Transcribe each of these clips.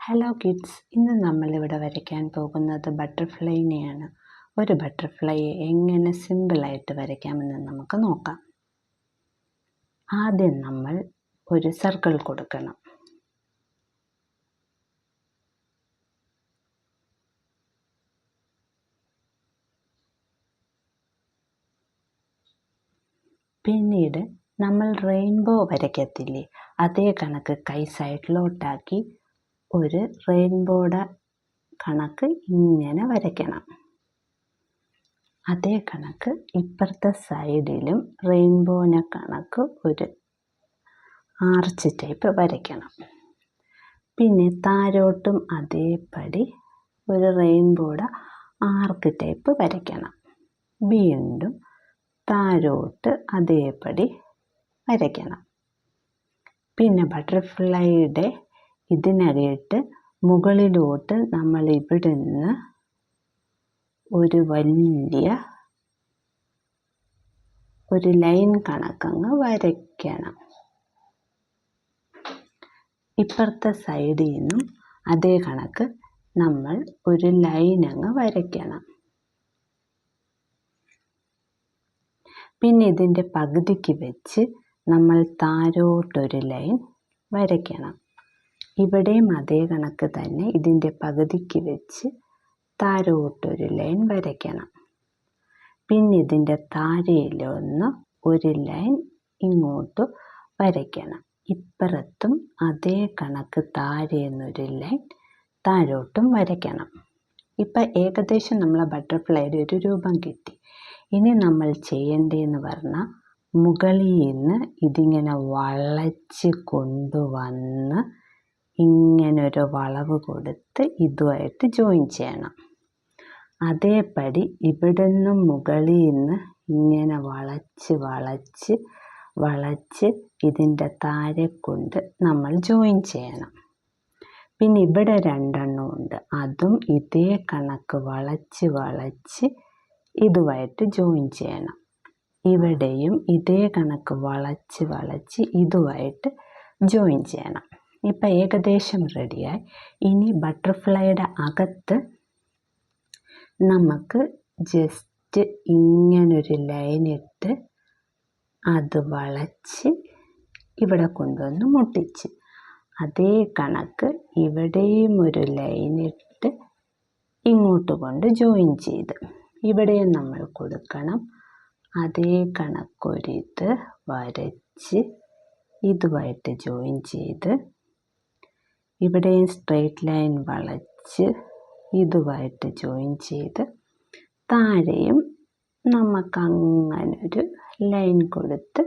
Hello kids, ഇന്ന് നമ്മളിവിടെ വരയ്ക്കാൻ പോകുന്നത് ബട്ടർഫ്ലൈനെയാണ്. ഒരു ബട്ടർഫ്ലൈയെ എങ്ങനെ സിമ്പിളായിട്ട് വരയ്ക്കാമെന്ന് നമുക്ക് നോക്കാം. ആദ്യം നമ്മൾ ഒരു സർക്കിൾ കൊടുക്കണം. പിന്നീട് നമ്മൾ റെയിൻബോ വരയ്ക്കത്തില്ലേ, അതേ കണക്ക് കൈ സൈഡിലോട്ടാക്കി ഒരു റെയിൻബോയുടെ കണക്ക് ഇങ്ങനെ വരയ്ക്കണം. അതേ കണക്ക് ഇപ്പുറത്തെ സൈഡിലും റെയിൻബോനെ കണക്ക് ഒരു ആർച്ച് ടൈപ്പ് വരയ്ക്കണം. പിന്നെ താഴോട്ടും അതേപടി ഒരു റെയിൻബോയുടെ ആർക്ക് ടൈപ്പ് വരയ്ക്കണം. വീണ്ടും താഴോട്ട് അതേപടി വരയ്ക്കണം. പിന്നെ ബട്ടർഫ്ലൈയുടെ ഇതിനകത്ത് മുകളിലോട്ട് നമ്മൾ ഇവിടുന്ന് ഒരു വലിയ ഒരു ലൈൻ കണക്കങ്ങ് വരയ്ക്കണം. ഇപ്പുറത്തെ സൈഡിൽ നിന്നും അതേ കണക്ക് നമ്മൾ ഒരു ലൈൻ അങ്ങ് വരയ്ക്കണം. പിന്നെ ഇതിൻ്റെ പകുതിക്ക് വെച്ച് നമ്മൾ താഴോട്ടൊരു ലൈൻ വരയ്ക്കണം. ഇവിടെയും അതേ കണക്ക് തന്നെ ഇതിൻ്റെ പകുതിക്ക് വെച്ച് താഴോട്ടൊരു ലൈൻ വരയ്ക്കണം. പിന്നെ ഇതിൻ്റെ താഴെയിലൊന്ന് ഒരു ലൈൻ ഇങ്ങോട്ട് വരയ്ക്കണം. ഇപ്പുറത്തും അതേ കണക്ക് താഴേന്നൊരു ലൈൻ താഴോട്ടും വരയ്ക്കണം. ഇപ്പം ഏകദേശം നമ്മളെ ബട്ടർഫ്ലൈയുടെ ഒരു രൂപം കിട്ടി. ഇനി നമ്മൾ ചെയ്യേണ്ടതെന്ന് പറഞ്ഞാൽ മുകളിൽ നിന്ന് ഇതിങ്ങനെ വളച്ച് കൊണ്ടുവന്ന് ഇങ്ങനൊരു വളവ് കൊടുത്ത് ഇതുമായിട്ട് ജോയിൻ ചെയ്യണം. അതേപടി ഇവിടെ നിന്നും മുകളിൽ നിന്ന് ഇങ്ങനെ വളച്ച് ഇതിൻ്റെ താഴെ കൊണ്ട് നമ്മൾ ജോയിൻ ചെയ്യണം. പിന്നെ ഇവിടെ രണ്ടെണ്ണം ഉണ്ട്, അതും ഇതേ കണക്ക് വളച്ച് ഇതുമായിട്ട് ജോയിൻ ചെയ്യണം. ഇവിടെയും ഇതേ കണക്ക് വളച്ച് ഇതുമായിട്ട് ജോയിൻ ചെയ്യണം. ഇപ്പം ഏകദേശം റെഡിയായി. ഇനി ബട്ടർഫ്ലൈയുടെ അകത്ത് നമുക്ക് ജസ്റ്റ് ഇങ്ങനൊരു ലൈൻ ഇട്ട് അത് വളച്ച് ഇവിടെ കൊണ്ടുവന്ന് മുട്ടിച്ച് അതേ കണക്ക് ഇവിടെയും ഒരു ലൈൻ ഇട്ട് ഇങ്ങോട്ട് കൊണ്ട് ജോയിൻ ചെയ്ത് ഇവിടെയും നമ്മൾ കൊടുക്കണം. അതേ കണക്കൊരിത് വരച്ച് ഇതുമായിട്ട് ജോയിൻ ചെയ്ത് ഇവിടെയും സ്ട്രെയിറ്റ് ലൈൻ വളച്ച് ഇതുമായിട്ട് ജോയിൻ ചെയ്ത് താഴെയും നമുക്കങ്ങനൊരു ലൈൻ കൊടുത്ത്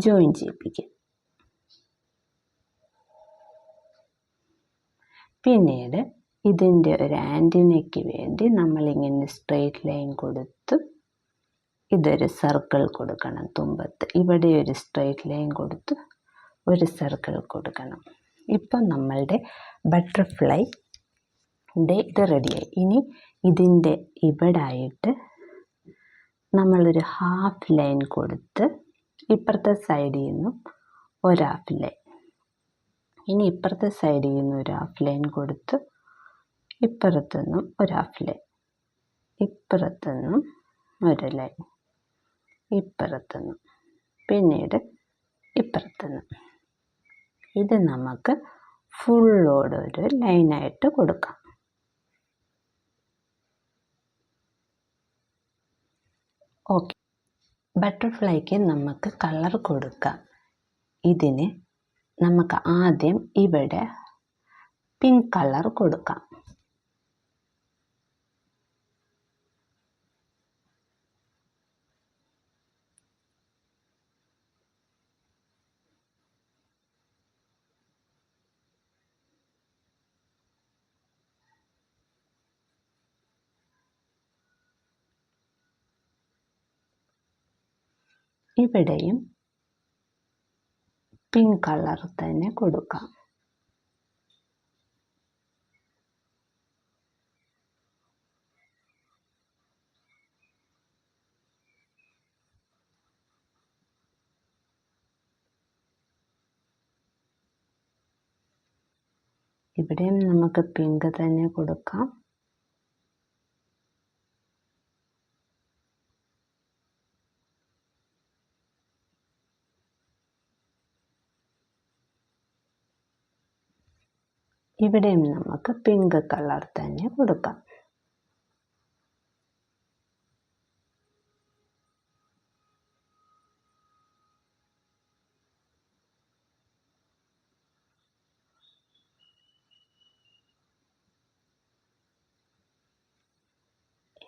ജോയിൻ ചെയ്യിപ്പിക്കാം. പിന്നീട് ഇതിൻ്റെ ഒരു ആൻറ്റിനയ്ക്ക് വേണ്ടി നമ്മളിങ്ങനെ സ്ട്രെയിറ്റ് ലൈൻ കൊടുത്ത് ഇതൊരു സർക്കിൾ കൊടുക്കണം. തുമ്പത്ത് ഇവിടെ ഒരു സ്ട്രെയിറ്റ് ലൈൻ കൊടുത്ത് ഒരു സർക്കിൾ കൊടുക്കണം. ഇപ്പം നമ്മളുടെ ബട്ടർഫ്ലൈയുടെ ഇത് റെഡിയായി. ഇനി ഇതിൻ്റെ ഇവിടായിട്ട് നമ്മളൊരു ഹാഫ് ലൈൻ കൊടുത്ത് ഇപ്പുറത്തെ സൈഡിൽ നിന്നും ഒരു ഹാഫ് ലൈൻ, ഇനി ഇപ്പുറത്തെ സൈഡിൽ നിന്ന് ഒരു ഹാഫ് ലൈൻ കൊടുത്ത് ഇപ്പുറത്തുനിന്നും ഒരു ഹാഫ് ലൈൻ, ഇപ്പുറത്തുനിന്നും ഒരു ലൈൻ, ഇപ്പുറത്തുനിന്നും പിന്നീട് ഇപ്പുറത്തുനിന്നും ഇത് നമുക്ക് ഫുള്ളോടൊരു ലൈനായിട്ട് കൊടുക്കാം. ഓക്കെ, ബട്ടർഫ്ലൈക്ക് നമുക്ക് കളർ കൊടുക്കാം. ഇതിന് നമുക്ക് ആദ്യം ഇവിടെ പിങ്ക് കളർ കൊടുക്കാം. ഇവിടെയും പിങ്ക് കളർ തന്നെ കൊടുക്കാം. ഇവിടെയും നമുക്ക് പിങ്ക് തന്നെ കൊടുക്കാം. ഇവിടെയും നമുക്ക് പിങ്ക് കളർ തന്നെ കൊടുക്കാം.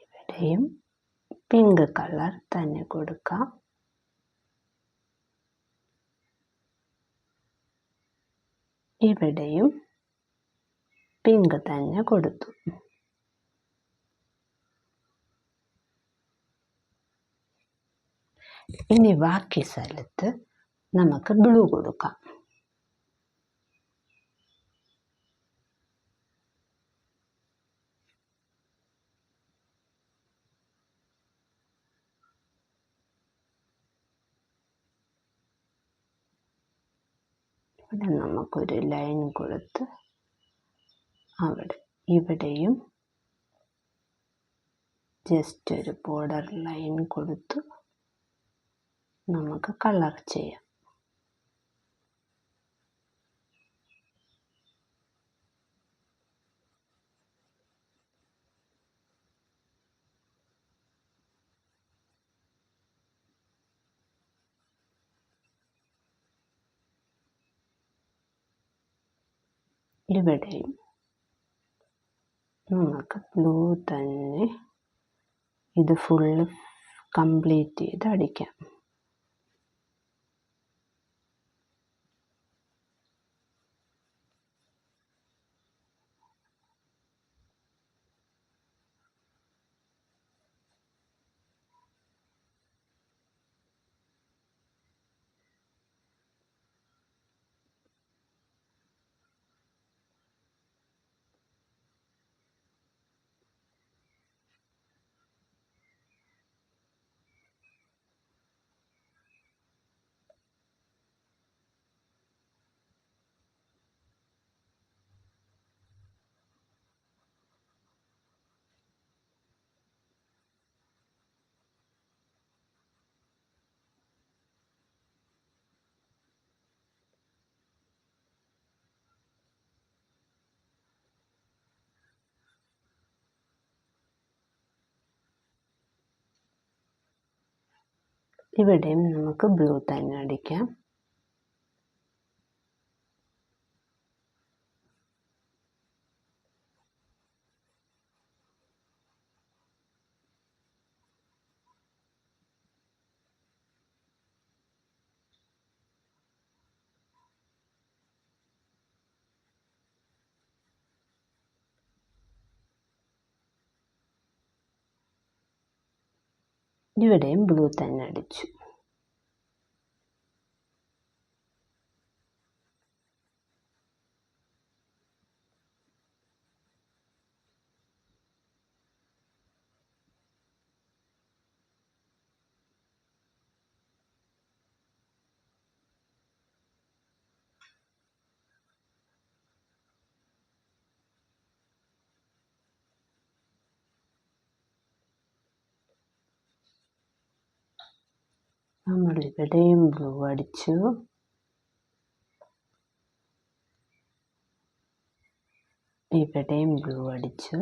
ഇവിടെയും പിങ്ക് കളർ തന്നെ കൊടുക്കാം. ഇവിടെയും പിങ്ക് തന്നെ കൊടുത്തു. ഇനി ബാക്കി സ്ഥലത്ത് നമുക്ക് ബ്ലൂ കൊടുക്കാം. ഇവിടെ നമുക്കൊരു ലൈൻ കൊടുത്ത് ഇവിടെയും ജസ്റ്റ് ഒരു ബോർഡർ ലൈൻ കൊടുത്തു നമുക്ക് കളർ ചെയ്യാം. ഇവിടെയും നമുക്ക് ബ്ലൂ തന്നെ ഇത് ഫുള്ള് കംപ്ലീറ്റ് ചെയ്ത് അടിക്കാം. ഇവിടെയും നമുക്ക് ബ്ലൂ തന്നെ അടിക്കാം. ഇവിടെയും ബ്ലൂ തന്നെ അടിച്ചു. നമ്മൾ ഇവിടെയും ബ്ലൂ അടിച്ചു. ഇവിടെയും ബ്ലൂ അടിച്ചു.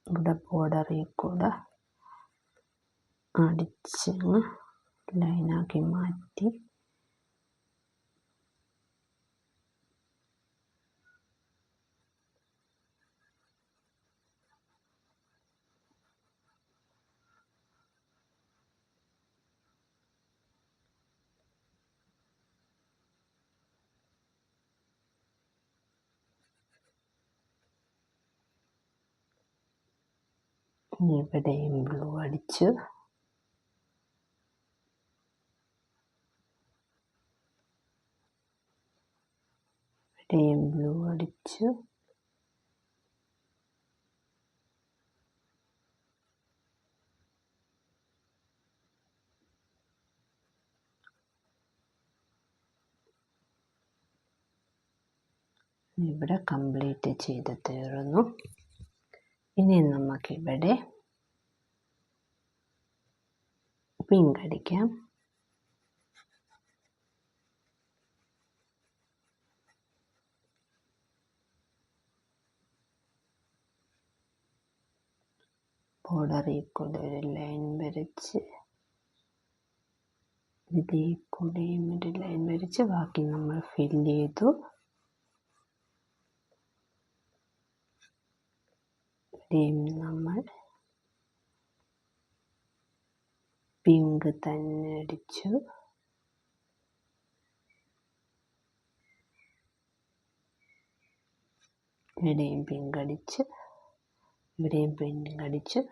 ഇവിടെ ബോർഡറിൽ കൂടെ അടിച്ച് ലൈനാക്കി മാറ്റി ഇവിടെയും ബ്ലൂ അടിച്ചു. ഇവിടെയും ബ്ലൂ അടിച്ചു. ഇവിടെ കംപ്ലീറ്റ് ചെയ്ത് തീർന്നു. ഇനി നമുക്കിവിടെ പിങ്ക് അടിക്കാം. ബോർഡറിൽ കൂടെ ഒരു ലൈൻ വരച്ച് ഇതിൽ കൂടെയും ഒരു ലൈൻ വരച്ച് ബാക്കി നമ്മൾ ഫില്ല് ചെയ്തു. ഇവിടെയും നമ്മൾ പിങ്ക് തന്നെ അടിച്ചു. ഇവിടെയും പിങ്ക് അടിച്ച്, ഇവിടെയും പിങ്ക് അടിച്ച്.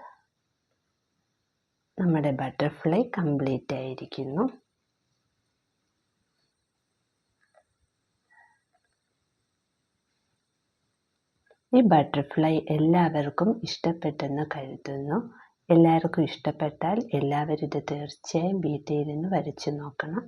നമ്മുടെ ബട്ടർഫ്ലൈ കംപ്ലീറ്റ് ആയിരിക്കുന്നു. ഈ ബട്ടർഫ്ലൈ എല്ലാവർക്കും ഇഷ്ടപ്പെട്ടെന്ന് കരുതുന്നു. എല്ലാവർക്കും ഇഷ്ടപ്പെട്ടാൽ എല്ലാവരും ഇത് തീർച്ചയായും വീട്ടിൽ ഇരുന്ന് വരച്ചു നോക്കണം.